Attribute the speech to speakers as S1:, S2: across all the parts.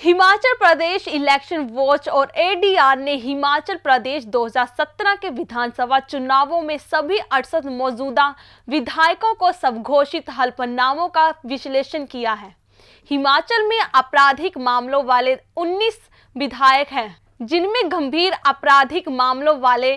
S1: Himachal Pradesh election watch और ADR ने हिमाचल प्रदेश 2017 के विधानसभा चुनावों में सभी 68 मौजूदा विधायकों को स्वघोषित हलफनामों का विश्लेषण किया है। हिमाचल में आपराधिक मामलों वाले 19 विधायक हैं, जिनमें गंभीर आपराधिक मामलों वाले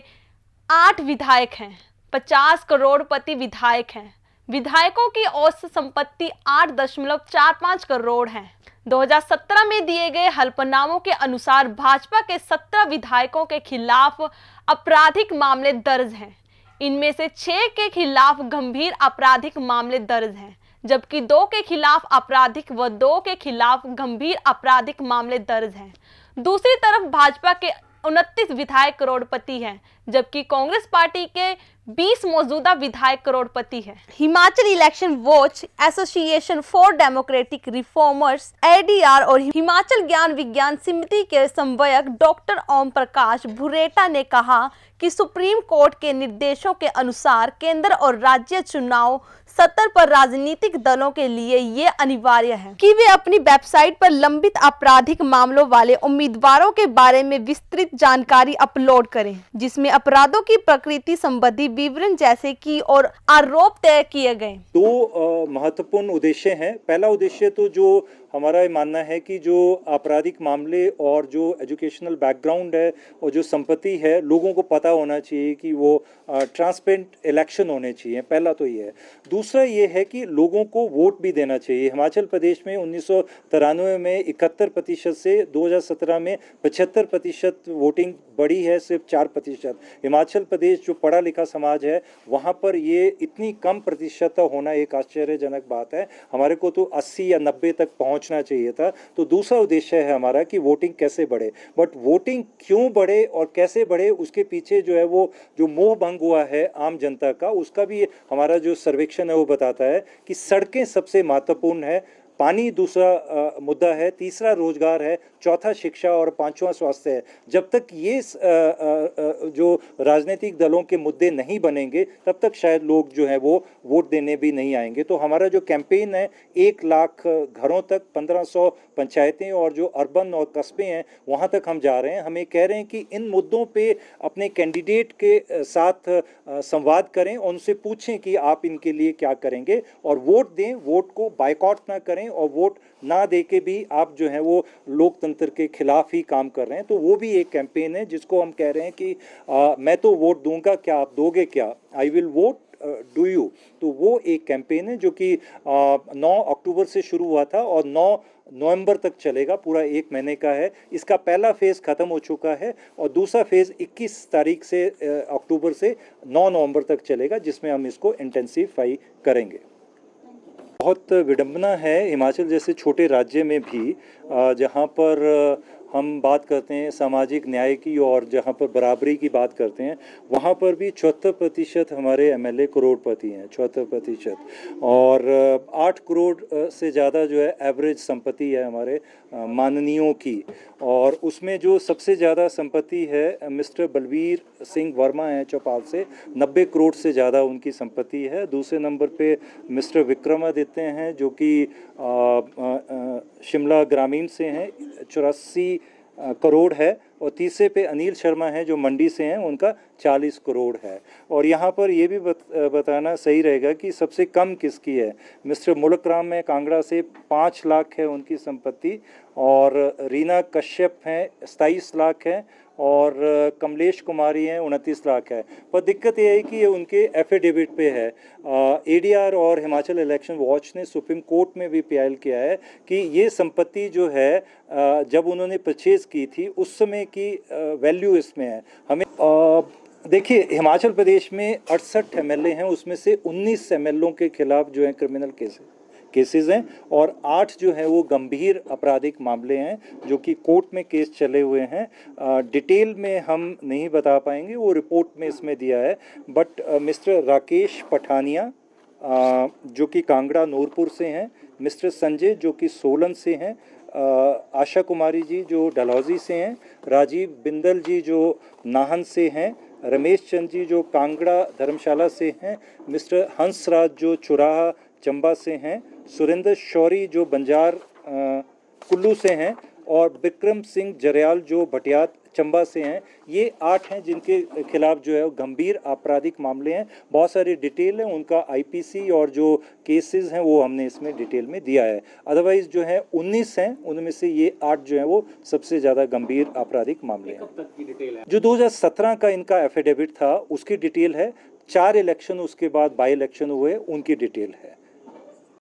S1: 8 विधायक हैं। 50 करोड़पति विधायक हैं। विधायकों की औसत संपत्ति 8.45 करोड़ है। 2017 में दिए गए हलफनामों के अनुसार भाजपा के 17 विधायकों के खिलाफ आपराधिक मामले दर्ज हैं। इनमें से 6 के खिलाफ गंभीर आपराधिक मामले दर्ज हैं, जबकि 2 के खिलाफ आपराधिक व 2 के खिलाफ गंभीर आपराधिक मामले दर्ज हैं। दूसरी तरफ भाजपा के 29 विधायक करोड़पति हैं, जबकि कांग्रेस पार्टी के 20 मौजूदा विधायक करोड़पति हैं। Himachal election watch, association for democratic reformers ADR और हिमाचल ज्ञान विज्ञान समिति के समन्वयक डॉक्टर ओम प्रकाश भुरेटा ने कहा कि सुप्रीम कोर्ट के निर्देशों के अनुसार केंद्र और राज्य चुनाव सत्र पर राजनीतिक दलों के लिए ये अनिवार्य है कि वे अपनी वेबसाइट पर लंबित आपराधिक मामलों वाले उम्मीदवारों के बारे में विस्तृत जानकारी अपलोड करें, जिसमें अपराधों की प्रकृति संबंधी विवरण जैसे कि और आरोप तय किए गए।
S2: 2 महत्वपूर्ण उद्देश्य हैं। पहला उद्देश्य तो जो हमारा मानना है कि जो आपराधिक मामले और जो एजुकेशनल बैकग्राउंड है और जो संपत्ति है, लोगों को पता होना चाहिए कि वो ट्रांसपेरेंट इलेक्शन होने चाहिए। पहला तो ये है। दूसरा ये है कि लोगों को वोट भी देना चाहिए। हिमाचल प्रदेश में 1993 में 71% से 2017 में 75% वोटिंग बढ़ी है, सिर्फ 4%। हिमाचल प्रदेश जो पढ़ा लिखा समाज है, वहाँ पर ये इतनी कम प्रतिशत होना एक आश्चर्यजनक बात है। हमारे को तो 80 या 90 तक पहुँचना चाहिए था। तो दूसरा उद्देश्य है हमारा कि वोटिंग कैसे बढ़े, बट वोटिंग क्यों बढ़े और कैसे बढ़े, उसके पीछे जो है वो जो मोह भंग हुआ है आम जनता का, उसका भी हमारा जो सर्वेक्षण है वो बताता है कि सड़कें सबसे महत्वपूर्ण है, पानी दूसरा मुद्दा है, तीसरा रोजगार है, चौथा शिक्षा और पांचवा स्वास्थ्य है। जब तक ये जो राजनीतिक दलों के मुद्दे नहीं बनेंगे, तब तक शायद लोग जो है वो वोट देने भी नहीं आएंगे। तो हमारा जो कैंपेन है 1 लाख घरों तक, 1500 पंचायतें और जो अर्बन और कस्बे हैं वहाँ तक हम जा रहे हैं। हम ये कह रहे हैं कि इन मुद्दों पे अपने कैंडिडेट के साथ संवाद करें, उनसे पूछें कि आप इनके लिए क्या करेंगे और वोट दें। वोट को बायकॉट ना करें और वोट ना दे के भी आप जो है वो लोकतंत्र के खिलाफ ही काम कर रहे हैं। तो वो भी एक कैंपेन है जिसको हम कह रहे हैं कि मैं तो वोट दूंगा, क्या आप दोगे क्या, I will won't do you. तो वो एक कैंपेन है जो कि 9 अक्टूबर से शुरू हुआ था और 9 नवंबर तक चलेगा, पूरा 1 महीने का है। इसका पहला फेज़ ख़त्म हो चुका है और दूसरा फेज़ 21 तारीख से अक्टूबर से 9 नवंबर तक चलेगा, जिसमें हम इसको इंटेंसिफाई करेंगे। बहुत विडंबना है हिमाचल जैसे छोटे राज्य में भी, जहाँ पर हम बात करते हैं सामाजिक न्याय की और जहाँ पर बराबरी की बात करते हैं, वहाँ पर भी 74% हमारे एमएलए करोड़पति हैं, 74%। और 8 करोड़ से ज़्यादा जो है एवरेज संपत्ति है हमारे माननीयों की। और उसमें जो सबसे ज़्यादा संपत्ति है मिस्टर बलवीर सिंह वर्मा हैं चौपाल से, 90 करोड़ से ज़्यादा उनकी संपत्ति है। दूसरे नंबर पे मिस्टर विक्रमादित्य हैं जो कि शिमला ग्रामीण से हैं, 84 करोड़ है। और तीसरे पे अनिल शर्मा हैं जो मंडी से हैं, उनका 40 करोड़ है। और यहाँ पर ये भी बताना सही रहेगा कि सबसे कम किसकी है। मिस्टर मुल्क राम है कांगड़ा से, 5 लाख है उनकी संपत्ति। और रीना कश्यप हैं 27 लाख है और कमलेश कुमारी हैं 29 लाख है। पर दिक्कत ये है कि ये उनके एफिडेविट पे है। एडीआर और हिमाचल इलेक्शन वॉच ने सुप्रीम कोर्ट में भी अपील किया है कि ये संपत्ति जो है जब उन्होंने परचेज़ की थी उस समय की वैल्यू इसमें है। हमें देखिए, हिमाचल प्रदेश में 68 एमएलए हैं, उसमें से 19 एमएलओ के खिलाफ जो है क्रिमिनल केसेस हैं और 8 जो है वो गंभीर आपराधिक मामले हैं जो कि कोर्ट में केस चले हुए हैं। डिटेल में हम नहीं बता पाएंगे, वो रिपोर्ट में इसमें दिया है। बट मिस्टर राकेश पठानिया जो कि कांगड़ा नूरपुर से हैं, मिस्टर संजय जो कि सोलन से हैं, आशा कुमारी जी जो डलहौजी से हैं, राजीव बिंदल जी जो नाहन से हैं, रमेश चंद जी जो कांगड़ा धर्मशाला से हैं, मिस्टर हंसराज जो चुराहा चंबा से हैं, सुरेंद्र शौरी जो बंजार कुल्लू से हैं और विक्रम सिंह जरयाल जो भटियात चंबा से हैं। ये 8 हैं जिनके खिलाफ जो है वो गंभीर आपराधिक मामले हैं। बहुत सारी डिटेल है उनका, आईपीसी और जो केसेस हैं वो हमने इसमें डिटेल में दिया है। अदरवाइज जो है 19 हैं, उनमें से ये 8 जो है वो सबसे ज़्यादा गंभीर आपराधिक मामले हैं।
S3: कब तक की डिटेल है?
S2: जो 2017 का इनका एफिडेविट था उसकी डिटेल है। 4 इलेक्शन उसके बाद बाई इलेक्शन हुए, उनकी डिटेल है।